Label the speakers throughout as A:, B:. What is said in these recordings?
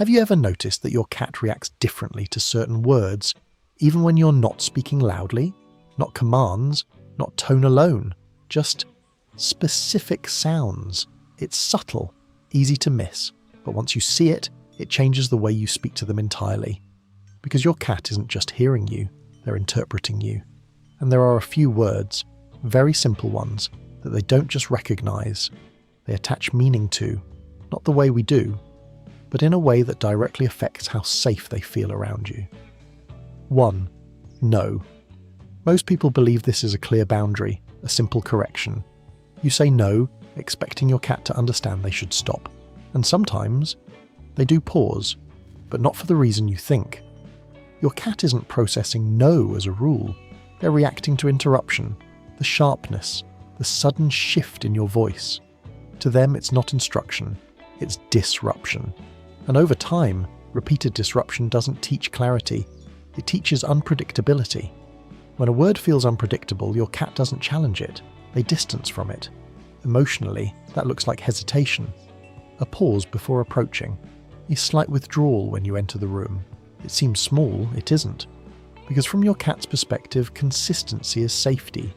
A: Have you ever noticed that your cat reacts differently to certain words, even when you're not speaking loudly? Not commands, not tone alone, just specific sounds. It's subtle, easy to miss, but once you see it, it changes the way you speak to them entirely. Because your cat isn't just hearing you, they're interpreting you. And there are a few words, very simple ones, that they don't just recognize, they attach meaning to, not the way we do, but in a way that directly affects how safe they feel around you. 1. No. Most people believe this is a clear boundary, a simple correction. You say no, expecting your cat to understand they should stop. And sometimes, they do pause, but not for the reason you think. Your cat isn't processing no as a rule. They're reacting to interruption, the sharpness, the sudden shift in your voice. To them, it's not instruction, it's disruption. And over time, repeated disruption doesn't teach clarity, it teaches unpredictability. When a word feels unpredictable, your cat doesn't challenge it, they distance from it. Emotionally, that looks like hesitation, a pause before approaching, a slight withdrawal when you enter the room. It seems small, it isn't. Because from your cat's perspective, consistency is safety,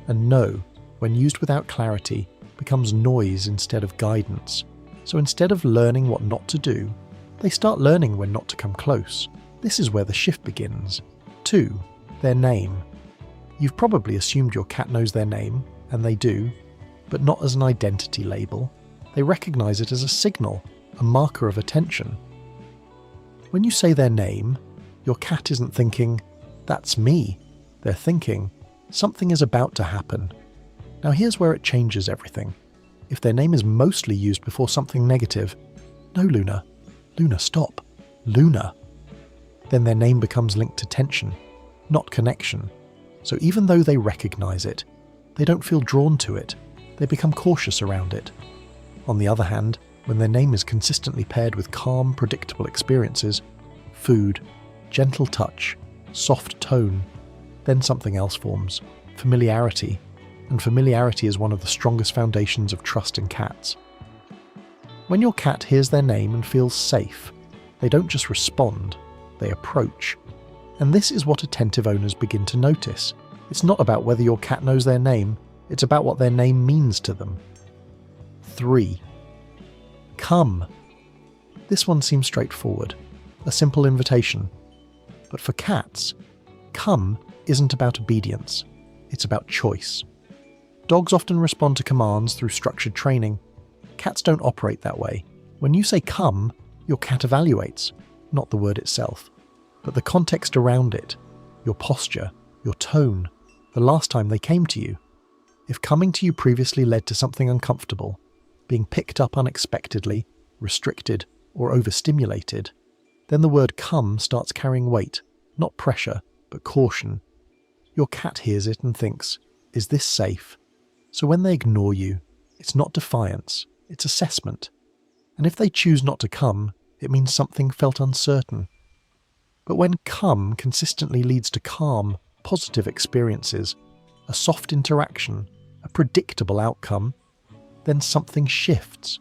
A: and no, when used without clarity, becomes noise instead of guidance. So instead of learning what not to do, they start learning when not to come close. This is where the shift begins. 2. Their name. You've probably assumed your cat knows their name, and they do, but not as an identity label. They recognize it as a signal, a marker of attention. When you say their name, your cat isn't thinking, "That's me." They're thinking, "Something is about to happen." Now here's where it changes everything. If their name is mostly used before something negative, "No, Luna. Luna, stop. Luna." Then their name becomes linked to tension, not connection. So even though they recognize it, they don't feel drawn to it. They become cautious around it. On the other hand, when their name is consistently paired with calm, predictable experiences, food, gentle touch, soft tone, then something else forms, familiarity. And familiarity is one of the strongest foundations of trust in cats. When your cat hears their name and feels safe, they don't just respond, they approach. And this is what attentive owners begin to notice. It's not about whether your cat knows their name, it's about what their name means to them. 3. Come. This one seems straightforward, a simple invitation. But for cats, come isn't about obedience, it's about choice. Dogs often respond to commands through structured training. Cats don't operate that way. When you say come, your cat evaluates, not the word itself, but the context around it, your posture, your tone, the last time they came to you. If coming to you previously led to something uncomfortable, being picked up unexpectedly, restricted, or overstimulated, then the word come starts carrying weight, not pressure, but caution. Your cat hears it and thinks, is this safe? So when they ignore you, it's not defiance, it's assessment. And if they choose not to come, it means something felt uncertain. But when come consistently leads to calm, positive experiences, a soft interaction, a predictable outcome, then something shifts.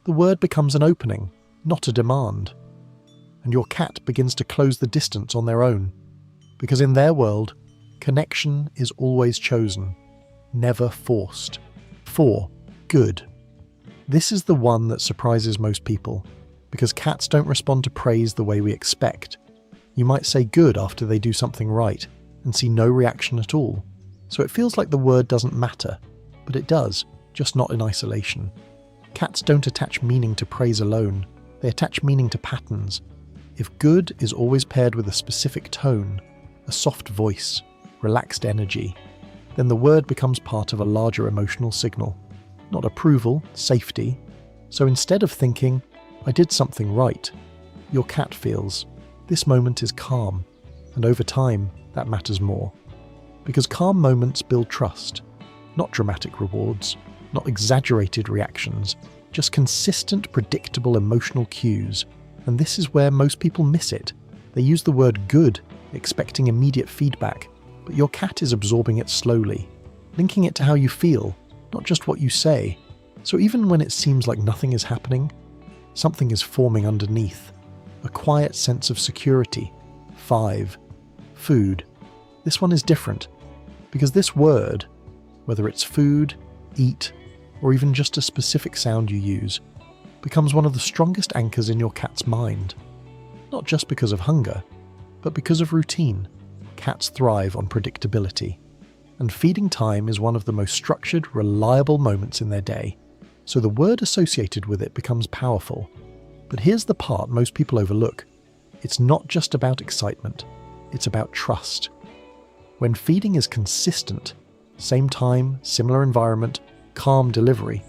A: The word becomes an opening, not a demand. And your cat begins to close the distance on their own, because in their world, connection is always chosen, never forced. 4. Good. This is the one that surprises most people, because cats don't respond to praise the way we expect. You might say good after they do something right, and see no reaction at all. So it feels like the word doesn't matter, but it does, just not in isolation. Cats don't attach meaning to praise alone, they attach meaning to patterns. If good is always paired with a specific tone, a soft voice, relaxed energy, then the word becomes part of a larger emotional signal. Not approval, safety. So instead of thinking, I did something right, your cat feels, this moment is calm, and over time, that matters more. Because calm moments build trust, not dramatic rewards, not exaggerated reactions, just consistent, predictable emotional cues. And this is where most people miss it. They use the word good, expecting immediate feedback, but your cat is absorbing it slowly, linking it to how you feel, not just what you say. So even when it seems like nothing is happening, something is forming underneath, a quiet sense of security. 5. Food. This one is different, because this word, whether it's food, eat, or even just a specific sound you use, becomes one of the strongest anchors in your cat's mind. Not just because of hunger, but because of routine. Cats thrive on predictability, and feeding time is one of the most structured, reliable moments in their day, so the word associated with it becomes powerful. But here's the part most people overlook. It's not just about excitement, it's about trust. When feeding is consistent, same time, similar environment, calm delivery,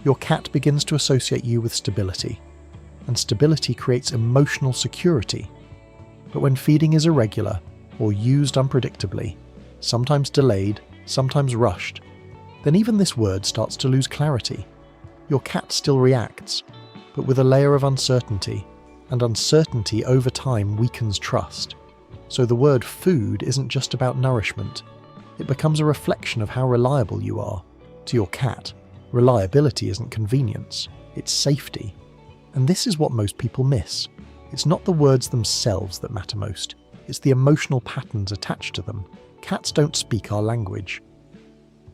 A: your cat begins to associate you with stability, and stability creates emotional security. But when feeding is irregular or used unpredictably, sometimes delayed, sometimes rushed, then even this word starts to lose clarity. Your cat still reacts, but with a layer of uncertainty, and uncertainty over time weakens trust. So the word food isn't just about nourishment, it becomes a reflection of how reliable you are. To your cat, reliability isn't convenience, it's safety. And this is what most people miss. It's not the words themselves that matter most, it's the emotional patterns attached to them. Cats don't speak our language,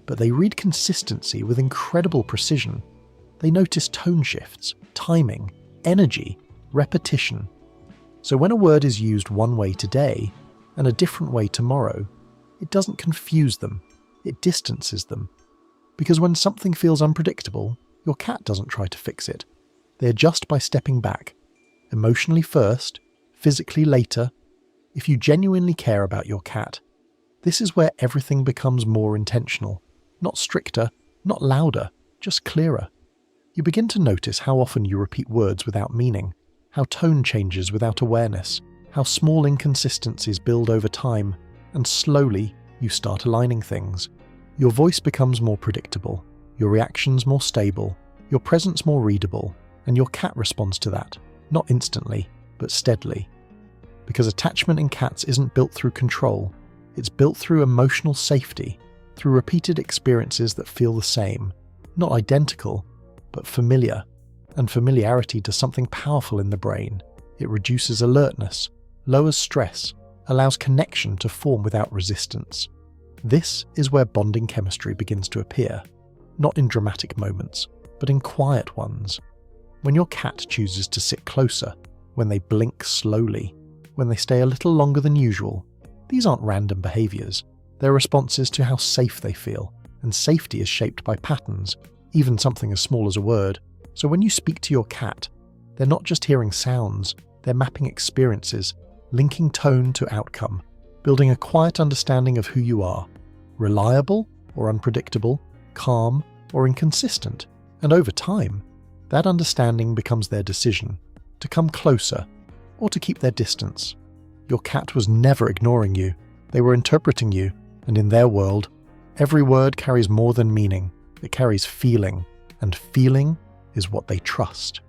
A: but they read consistency with incredible precision. They notice tone shifts, timing, energy, repetition. So when a word is used one way today and a different way tomorrow, it doesn't confuse them, it distances them. Because when something feels unpredictable, your cat doesn't try to fix it. They adjust by stepping back, emotionally first, physically later. If you genuinely care about your cat, this is where everything becomes more intentional. Not stricter, not louder, just clearer. You begin to notice how often you repeat words without meaning, how tone changes without awareness, how small inconsistencies build over time, and slowly you start aligning things. Your voice becomes more predictable, your reactions more stable, your presence more readable, and your cat responds to that, not instantly, but steadily. Because attachment in cats isn't built through control, it's built through emotional safety, through repeated experiences that feel the same, not identical, but familiar. And familiarity does something powerful in the brain. It reduces alertness, lowers stress, allows connection to form without resistance. This is where bonding chemistry begins to appear, not in dramatic moments, but in quiet ones. When your cat chooses to sit closer, when they blink slowly, when they stay a little longer than usual, these aren't random behaviours. They're responses to how safe they feel, and safety is shaped by patterns, even something as small as a word. So when you speak to your cat, they're not just hearing sounds, they're mapping experiences, linking tone to outcome, building a quiet understanding of who you are, reliable or unpredictable, calm or inconsistent. And over time, that understanding becomes their decision, to come closer or to keep their distance. Your cat was never ignoring you, they were interpreting you, and in their world, every word carries more than meaning, it carries feeling, and feeling is what they trust.